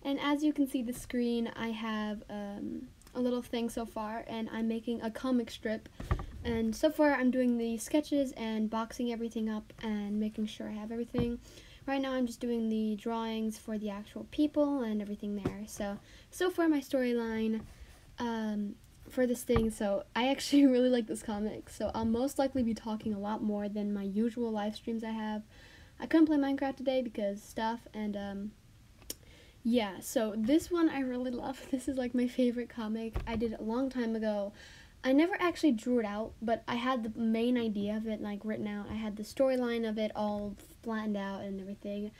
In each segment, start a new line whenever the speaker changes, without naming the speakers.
And as you can see the screen, I have a little thing so far, and I'm making a comic strip. And so far I'm doing the sketches and boxing everything up and making sure I have everything. Right now I'm just doing the drawings for the actual people and everything there. So far my storyline for this thing, so I actually really like this comic, so I'll most likely be talking a lot more than my usual live streams I have. I couldn't play Minecraft today because stuff, and yeah, so this one I really love. This is like my favorite comic. I did it a long time ago. I never actually drew it out, but I had the main idea of it like written out. I had the storyline of it all flattened out and everything.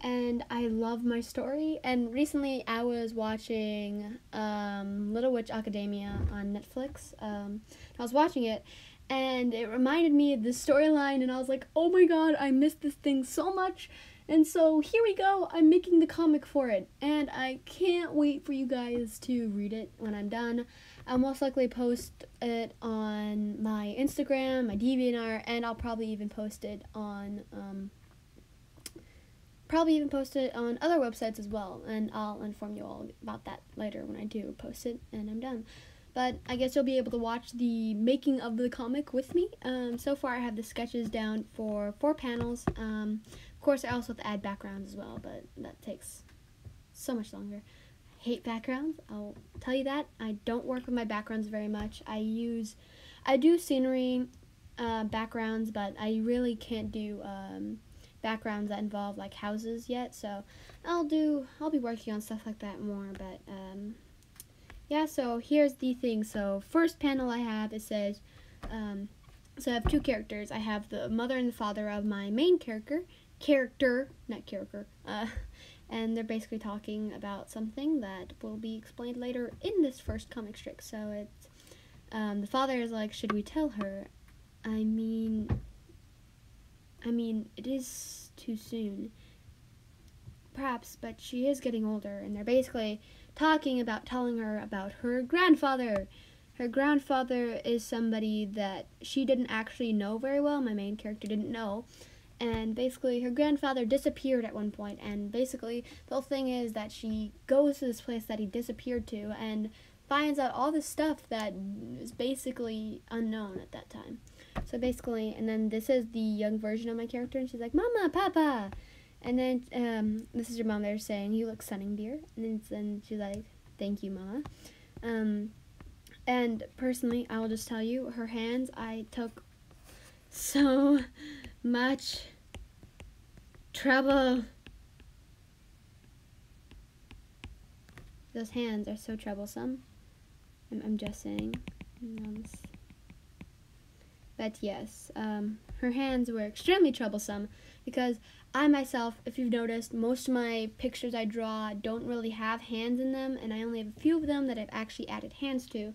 And I love my story. And recently I was watching Little Witch Academia on Netflix. I was watching it, and it reminded me of the storyline, and I was like, oh my god, I missed this thing so much. And so here we go, I'm making the comic for it, and I can't wait for you guys to read it when I'm done. I'll most likely post it on my Instagram, my DeviantArt, and I'll probably even post it on other websites as well, and I'll inform you all about that later when I do post it and I'm done. But I guess you'll be able to watch the making of the comic with me. So far I have the sketches down for 4 panels. Of course I also have to add backgrounds as well, but that takes so much longer. I hate backgrounds, I'll tell you that. I don't work with my backgrounds very much. I do scenery backgrounds, but I really can't do backgrounds that involve like houses yet, so I'll be working on stuff like that more. But yeah, so here's the thing. So first panel I have, it says so I have 2 characters. I have the mother and the father of my main character, not character, and they're basically talking about something that will be explained later in this first comic strip. So it's the father is like, should we tell her? I mean, it is too soon, perhaps, but she is getting older, and they're basically talking about telling her about her grandfather. Her grandfather is somebody that she didn't actually know very well. My main character didn't know. And basically, her grandfather disappeared at one point, and basically, the whole thing is that she goes to this place that he disappeared to and finds out all this stuff that is basically unknown at that time. So basically, and then this is the young version of my character, and she's like, Mama, Papa! And then this is your mom there saying, you look stunning, dear. And then she's like, thank you, Mama. And personally, I will just tell you, her hands, I took so much trouble. Those hands are so troublesome. I'm just saying. But yes, her hands were extremely troublesome because I myself, if you've noticed, most of my pictures I draw don't really have hands in them, and I only have a few of them that I've actually added hands to.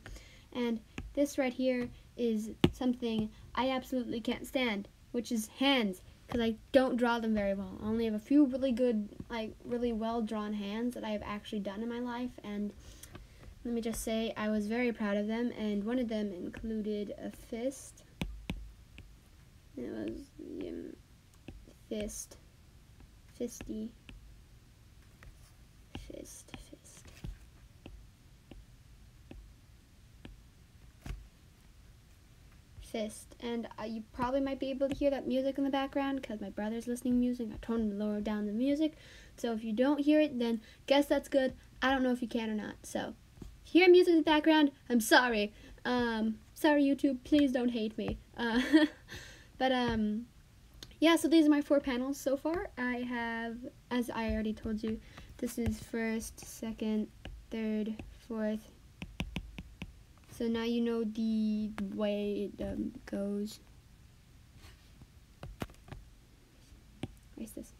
And this right here is something I absolutely can't stand, which is hands, because I don't draw them very well. I only have a few really good, like really well drawn hands that I have actually done in my life, and let me just say I was very proud of them, and one of them included a fist. It was fisty, fist. Fist. And you probably might be able to hear that music in the background because my brother's listening to music. I told him to lower down the music. So if you don't hear it, then guess that's good. I don't know if you can or not. So if you hear music in the background, I'm sorry. Sorry, YouTube. Please don't hate me. But yeah, so these are my 4 panels so far. I have, as I already told you, this is first, second, third, fourth. So now you know the way it goes. Where's this?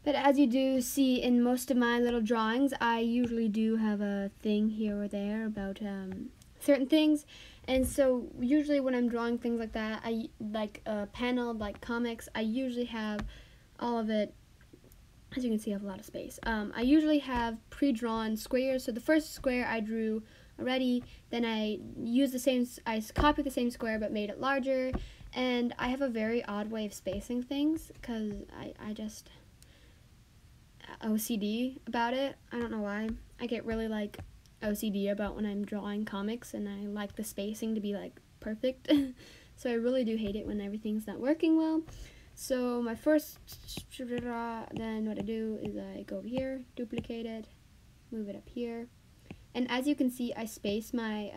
But as you do see in most of my little drawings, I usually do have a thing here or there about certain things. And so usually when I'm drawing things like that, I like paneled like comics, I usually have all of it. As you can see, I have a lot of space. I usually have pre-drawn squares. So the first square I drew already, then I copied the same square but made it larger, and I have a very odd way of spacing things because OCD about it. I don't know why. I get really like OCD about when I'm drawing comics, and I like the spacing to be like perfect. So I really do hate it when everything's not working well. So my first, then what I do is I go over here, duplicate it, move it up here. And as you can see, I space my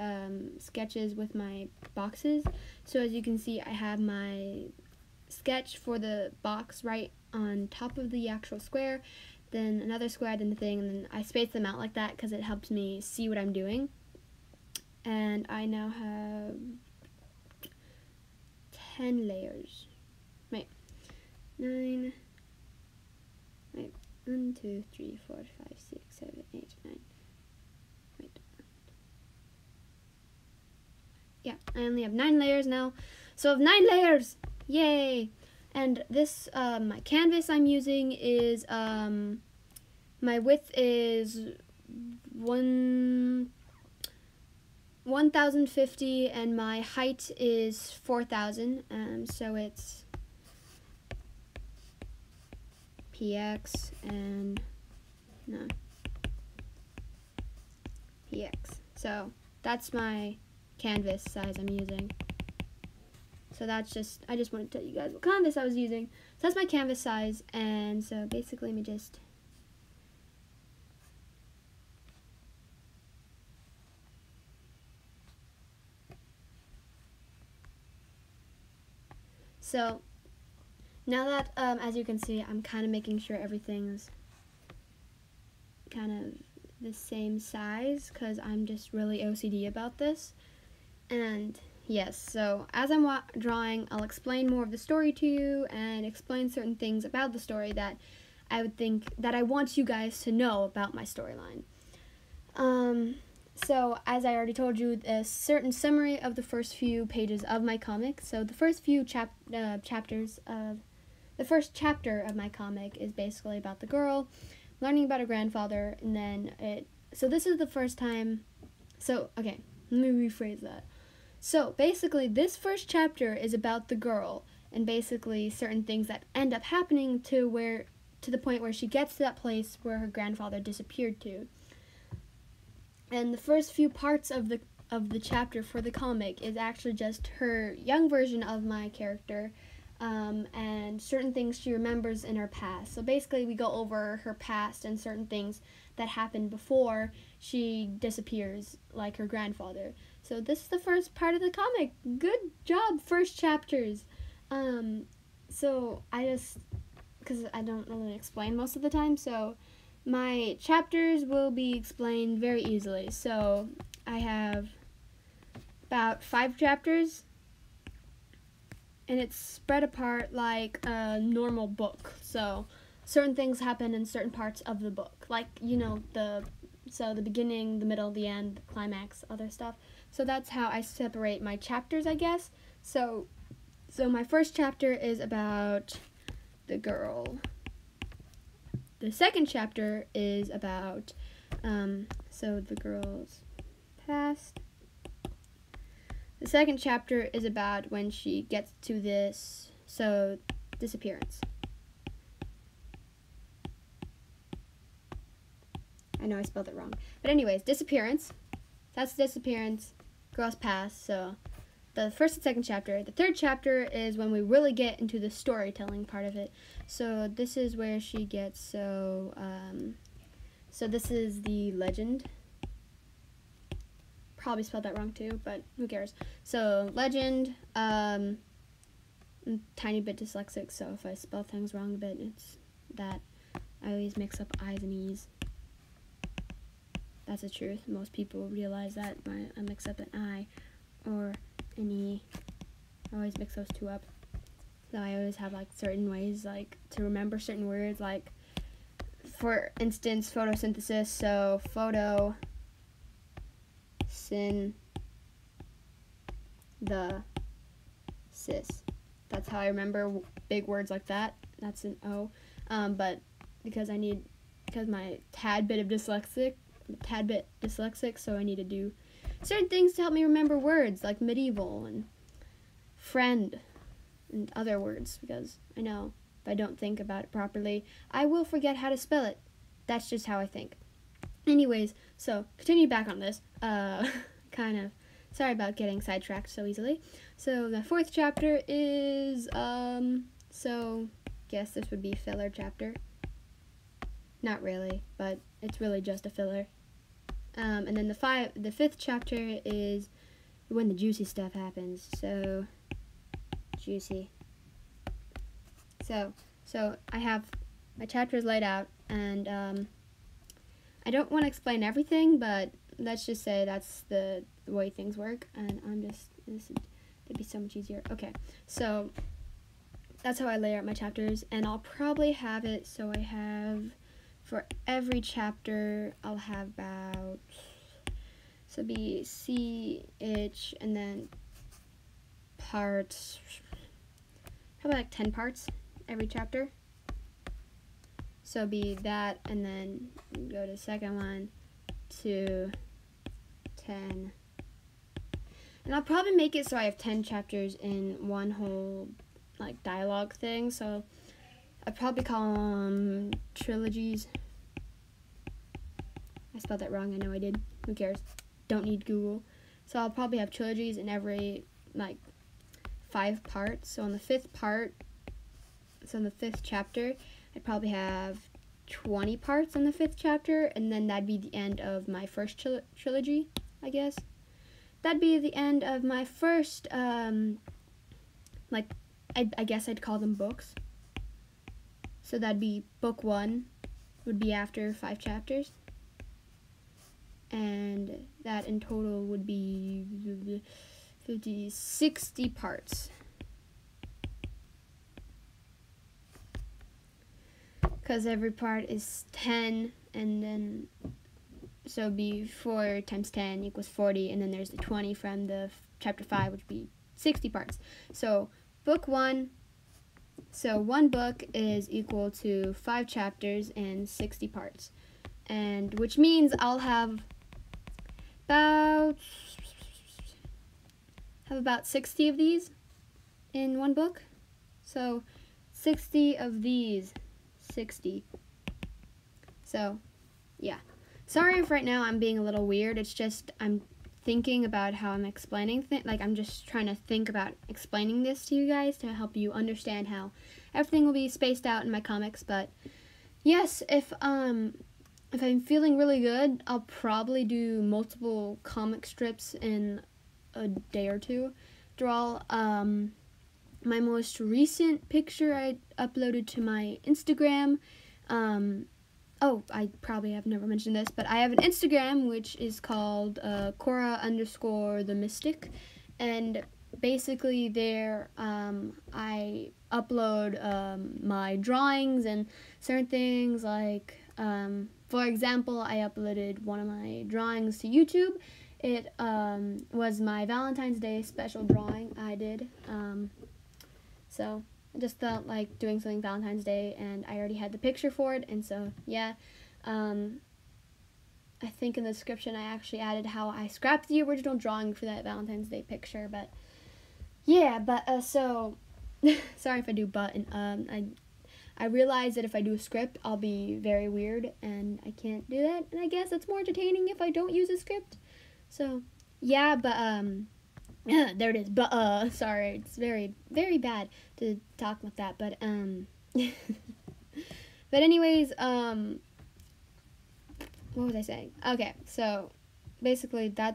sketches with my boxes. So as you can see, I have my sketch for the box right on top of the actual square, then another square, then the thing, and then I space them out like that because it helps me see what I'm doing. And I now have 10 layers. Wait, 9. Wait, 1, 2, 3, 4, 5, 6, 7, 8, 9. Wait. Yeah, I only have 9 layers now. So I have 9 layers! Yay! And this, my canvas I'm using is, my width is 1050 and my height is 4000. So it's PX and, no, PX. So that's my canvas size I'm using. So that's just, I just want to tell you guys what canvas I was using. So that's my canvas size, and so basically let me just, so now that, as you can see, I'm kind of making sure everything's kind of the same size, because I'm just really OCD about this. And yes, so as I'm drawing, I'll explain more of the story to you and explain certain things about the story that I would think that I want you guys to know about my storyline. So as I already told you, a certain summary of the first few pages of my comic. So the first few chapters of the first chapter of my comic is basically about the girl learning about her grandfather, and then so this is the first time. So okay, let me rephrase that. So basically this first chapter is about the girl and basically certain things that end up happening to the point where she gets to that place where her grandfather disappeared to. And the first few parts of the chapter for the comic is actually just her young version of my character, and certain things she remembers in her past. So basically we go over her past and certain things that happened before she disappears, like her grandfather. So this is the first part of the comic. Good job, first chapters. So because I don't really explain most of the time, so my chapters will be explained very easily. So I have about 5 chapters, and it's spread apart like a normal book. So certain things happen in certain parts of the book, like, you know, the beginning, the middle, the end, the climax, other stuff. So that's how I separate my chapters, I guess. So my first chapter is about the girl. The second chapter is about so the girl's past. The second chapter is about when she gets to this, so disappearance. I know I spelled it wrong. But anyways, disappearance. That's disappearance, girl's past. So the first and second chapter. The third chapter is when we really get into the storytelling part of it. So this is where she gets, so this is the legend. Probably spelled that wrong too, but who cares. So legend, I'm a tiny bit dyslexic, so if I spell things wrong a bit, it's that I always mix up I's and E's. That's the truth. Most people realize that when I mix up an I or an E. I always mix those two up. So I always have like certain ways like to remember certain words, like for instance photosynthesis, so photo syn the cis. That's how I remember big words like that. That's an O. But because my tad bit dyslexic, so I need to do certain things to help me remember words like medieval and friend and other words, because I know if I don't think about it properly, I will forget how to spell it. That's just how I think. Anyways, so continue back on this. Kind of sorry about getting sidetracked so easily. So the 4th chapter is so guess this would be filler chapter. Not really, but it's really just a filler. And then the 5th chapter is when the juicy stuff happens. So juicy. So I have my chapters laid out, and I don't want to explain everything, but let's just say that's the way things work, and it'd be so much easier. Okay, so that's how I lay out my chapters, and I'll probably have it so I have, for every chapter, I'll have about, so be C, H, and then parts, probably like 10 parts every chapter. So be that, and then go to the second one, 2, 10. And I'll probably make it so I have 10 chapters in one whole, like, dialogue thing. So I'd probably call them trilogies. I spelled that wrong, I know I did. Who cares? Don't need Google. So I'll probably have trilogies in every, like, 5 parts. So on the 5th part, so in the 5th chapter, I'd probably have 20 parts on the 5th chapter, and then that'd be the end of my first trilogy, I guess. That'd be the end of my first, like, I guess I'd call them books. So that'd be book 1 would be after 5 chapters. And that in total would be 60 parts. Because every part is 10, and then, so it'd be 4 times 10 equals 40, and then there's the 20 from the chapter 5, which would be 60 parts. So book 1, so one book is equal to 5 chapters and 60 parts, and which means I'll have about 60 of these in one book. So 60 of these. 60. So, yeah. Sorry if right now I'm being a little weird. It's just I'm thinking about how I'm explaining things. Like, I'm just trying to think about explaining this to you guys to help you understand how everything will be spaced out in my comics. But yes, if I'm feeling really good, I'll probably do multiple comic strips in a day or two. After all, my most recent picture I uploaded to my Instagram. Oh, I probably have never mentioned this, but I have an Instagram which is called Cora_the_mystic, and basically there I upload my drawings and certain things, like for example, I uploaded one of my drawings to YouTube. It was my Valentine's Day special drawing I did. So I just felt like doing something Valentine's Day, and I already had the picture for it, and so, yeah. I think in the description I actually added how I scrapped the original drawing for that Valentine's Day picture, but, yeah, but, so, sorry if I do but, and, I realize that if I do a script, I'll be very weird, and I can't do that, and I guess it's more entertaining if I don't use a script, so, yeah, but, there it is, but, sorry, it's very, very bad to talk like that, but, but anyways, what was I saying? Okay, so, basically, I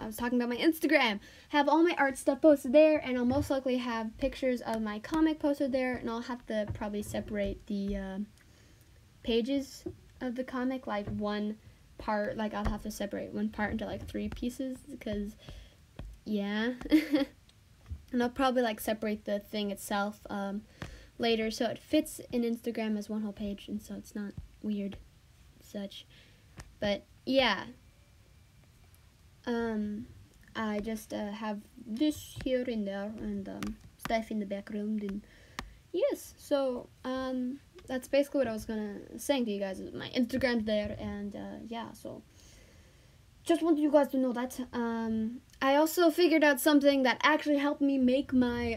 was talking about my Instagram. Have all my art stuff posted there, and I'll most likely have pictures of my comic posted there, and I'll have to probably separate the, pages of the comic, like, one part, like, I'll have to separate one part into, like, 3 pieces, because, yeah, and I'll probably, like, separate the thing itself, later, so it fits in Instagram as one whole page, and so it's not weird, such, but, yeah, I just, have this here and there, and, stuff in the background, and, yes, so, that's basically what I was saying to you guys, is my Instagram's there, and, yeah, so, just wanted you guys to know that. I also figured out something that actually helped me make my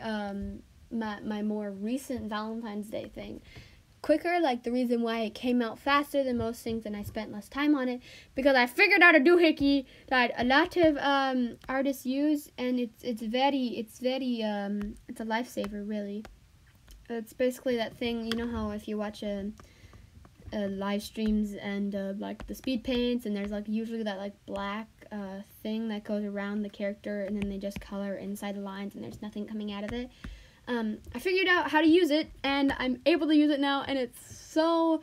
my more recent Valentine's Day thing quicker, like the reason why it came out faster than most things and I spent less time on it, because I figured out a doohickey that a lot of artists use, and it's a lifesaver, really. It's basically that thing, you know how if you watch live streams and like the speed paints, and there's like usually that like black thing that goes around the character, and then they just color inside the lines and there's nothing coming out of it. I figured out how to use it, and I'm able to use it now, and it's so,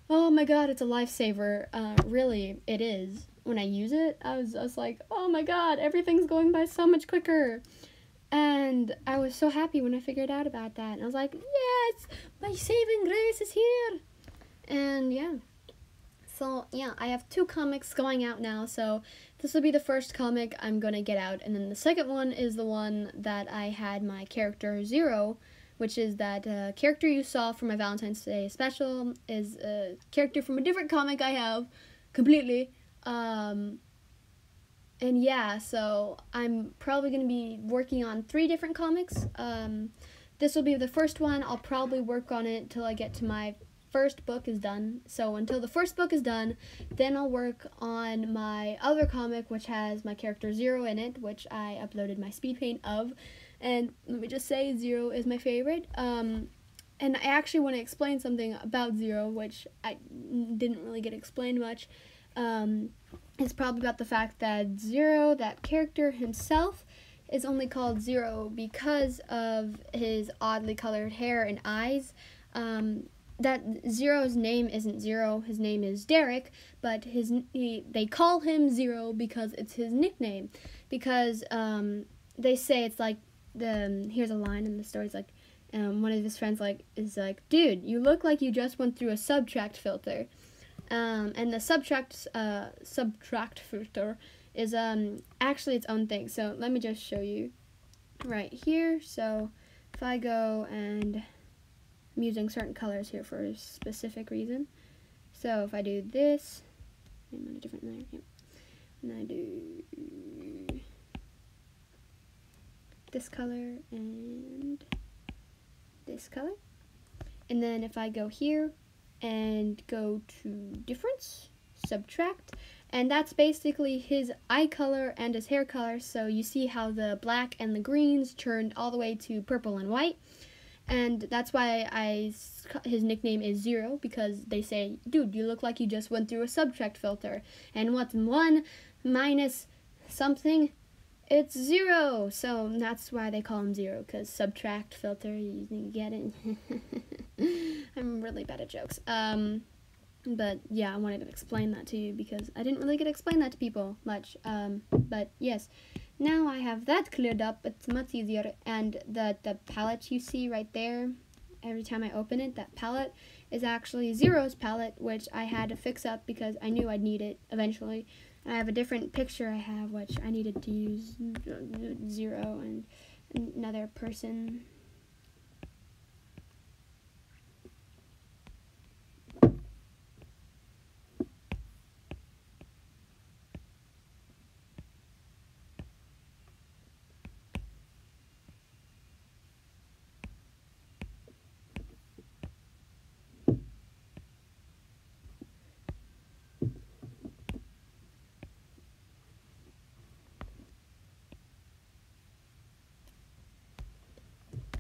oh my god, it's a lifesaver. Really, it is. When I use it, I was like, oh my god, everything's going by so much quicker. And I was so happy when I figured out about that. And I was like, yes, my saving grace is here. And yeah. So, yeah, I have 2 comics going out now, so this will be the first comic I'm going to get out, and then the second one is the one that I had my character Zero, which is that character you saw from my Valentine's Day special, is a character from a different comic I have, completely, and yeah, so I'm probably going to be working on 3 different comics. This will be the first one. I'll probably work on it till I get to my first book is done. So until the first book is done, then I'll work on my other comic, which has my character Zero in it, which I uploaded my speed paint of. And let me just say, Zero is my favorite. And I actually want to explain something about Zero, which I didn't really get explained much. It's probably about the fact that Zero, that character himself, is only called Zero because of his oddly colored hair and eyes. That Zero's name isn't Zero, his name is Derek, but they call him Zero because it's his nickname. Because they say it's like, here's a line in the story, it's like, one of his friends is like, dude, you look like you just went through a subtract filter. And the subtract filter is actually its own thing. So let me just show you right here. So if I go and I'm using certain colors here for a specific reason. So if I do this, I'm on a different layer here, and I do this color and this color, and then if I go here and go to difference, subtract, and that's basically his eye color and his hair color. So you see how the black and the greens turned all the way to purple and white. And that's why his nickname is Zero, because they say, dude, you look like you just went through a subtract filter. And what's 1 minus something? It's 0. So that's why they call him Zero, because subtract filter, you get it? I'm really bad at jokes. But yeah, I wanted to explain that to you because I didn't really get to explain that to people much. But yes. Now I have that cleared up, it's much easier, and the palette you see right there, every time I open it, that palette is actually Zero's palette, which I had to fix up because I knew I'd need it eventually. I have a different picture I have, which I needed to use Zero and another person.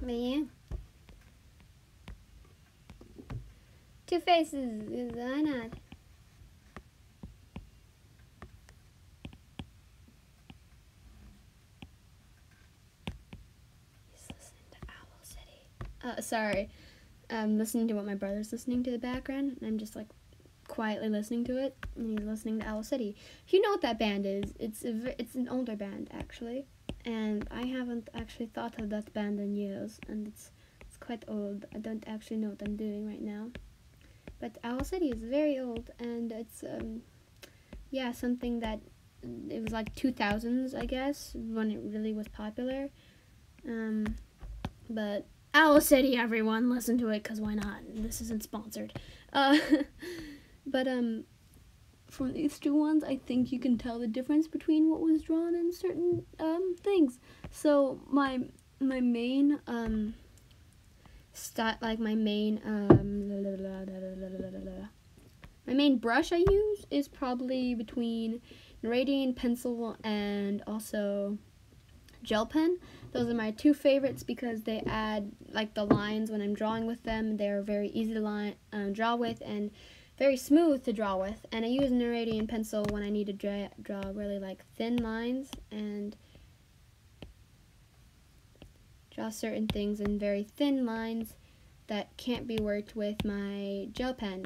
But yeah. 2 faces, why not? He's listening to Owl City. Sorry. I'm listening to what my brother's listening to in the background, and I'm just like quietly listening to it, and he's listening to Owl City. If you know what that band is, it's an older band actually, and I haven't actually thought of that band in years, and it's quite old. I don't actually know what I'm doing right now, but Owl City is very old, and it's yeah, something that it was like 2000s, I guess, when it really was popular. But Owl City, everyone, listen to it, because why not? This isn't sponsored. But from these 2 ones, I think you can tell the difference between what was drawn in certain things. So my main like my main my main brush I use is probably between Naraedian pencil and also gel pen. Those are my two favorites because they add like the lines when I'm drawing with them. They're very easy to draw with and very smooth to draw with. And I use Naraedian pencil when I need to draw really like thin lines and draw certain things in very thin lines that can't be worked with my gel pen.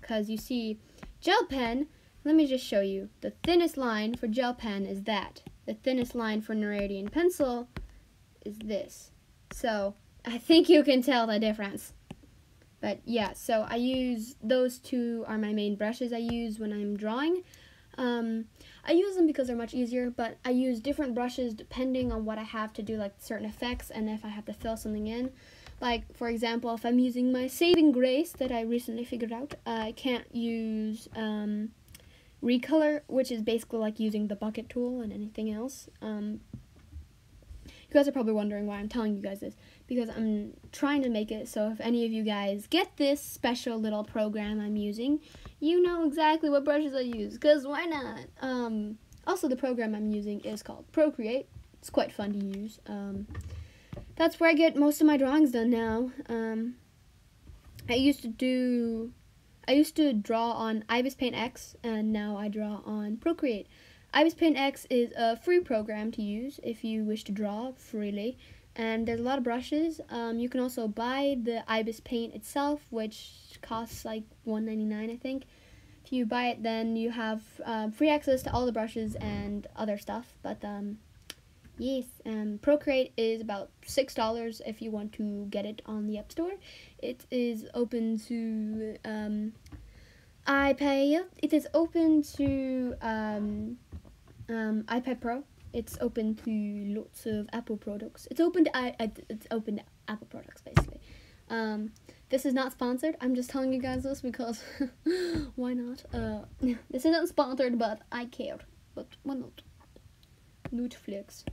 Because you see, gel pen, let me just show you. The thinnest line for gel pen is that. The thinnest line for Naraedian pencil is this. So I think you can tell the difference. But yeah, so I use, those two are my main brushes I use when I'm drawing. I use them because they're much easier, but I use different brushes depending on what I have to do, like certain effects, and if I have to fill something in. Like, for example, if I'm using my saving grace that I recently figured out, I can't use recolor, which is basically like using the bucket tool and anything else. You guys are probably wondering why I'm telling you guys this, because I'm trying to make it so if any of you guys get this special little program I'm using, you know exactly what brushes I use, because why not? Also, the program I'm using is called Procreate. It's quite fun to use. That's where I get most of my drawings done now. I used to draw on Ibis Paint X, and now I draw on Procreate. Ibis Paint X is a free program to use if you wish to draw freely, and there's a lot of brushes. You can also buy the Ibis Paint itself, which costs like $1.99, I think. If you buy it, then you have free access to all the brushes and other stuff. But yes, Procreate is about $6 if you want to get it on the App Store. It is open to iPad. It is open to iPad Pro. It's open to lots of Apple products. It's open to Apple products basically. This is not sponsored. I'm just telling you guys this because why not? This isn't sponsored, but I care. But why not? Netflix.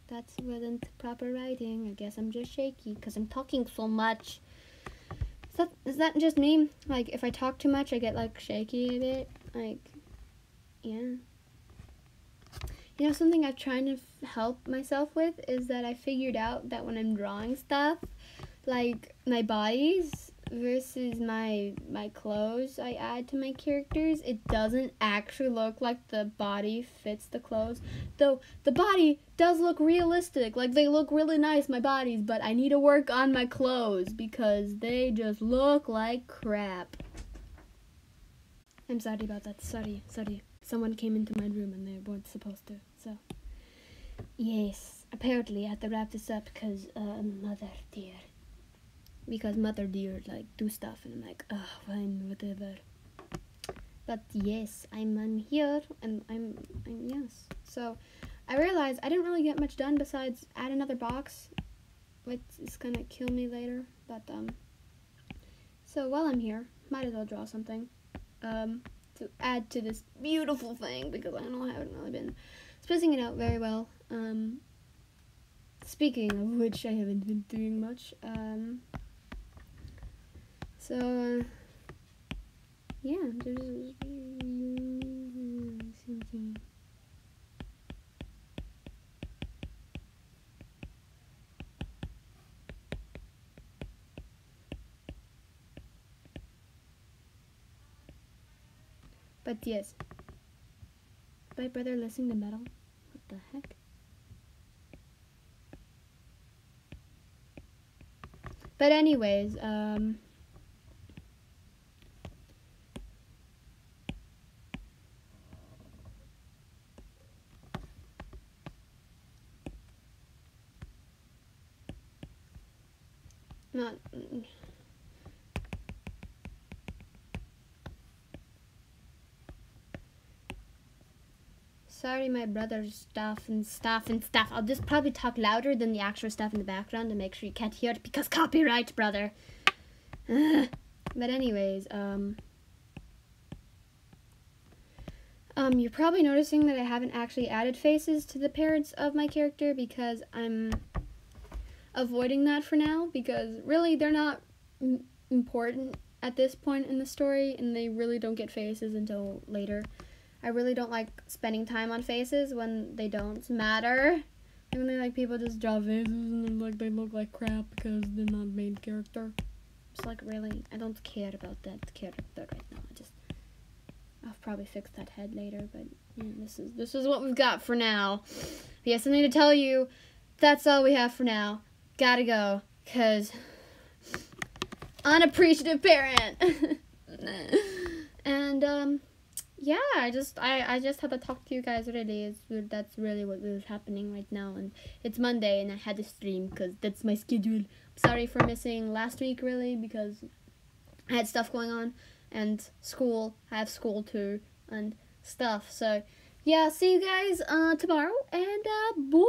That wasn't proper writing. I guess I'm just shaky because I'm talking so much. Is that just me? Like, if I talk too much, I get, like, shaky a bit. Like, yeah. You know, something I'm trying to help myself with is that I figured out that when I'm drawing stuff, like, my bodies versus my clothes I add to my characters, it doesn't actually look like the body fits the clothes. Though the body does look realistic, like they look really nice, my bodies, but I need to work on my clothes because they just look like crap. I'm sorry about that. Sorry. Someone came into my room and they weren't supposed to, so. Yes, apparently I have to wrap this up because, mother dear. Because mother dear, like, do stuff, and I'm like, oh, fine, whatever. But yes, I'm here, and I'm yes. So, I realized I didn't really get much done besides add another box, which is gonna kill me later, but, so while I'm here, might as well draw something, to add to this beautiful thing, because I haven't really been spacing it out very well. Speaking of which, I haven't been doing much, so, yeah, there's something. But yes, my brother listening to metal. What the heck? But anyways, not. Sorry, my brother's stuff. I'll just probably talk louder than the actual stuff in the background to make sure you can't hear it because copyright, brother. But anyways, you're probably noticing that I haven't actually added faces to the parents of my character because I'm avoiding that for now, because really they're not important at this point in the story, and they really don't get faces until later. I really don't like spending time on faces when they don't matter. When they like people just draw faces and like they look like crap because they're not main character. It's like, really, I don't care about that character right now. I'll probably fix that head later, but yeah, this is what we've got for now. We have something to tell you. That's all we have for now. Gotta go, cause unappreciative parent. And yeah, I just had to talk to you guys really. That's really what was happening right now, and it's Monday, and I had to stream because that's my schedule. I'm sorry for missing last week, really, because I had stuff going on, and school. I have school too, and stuff. So yeah, see you guys tomorrow, and boy.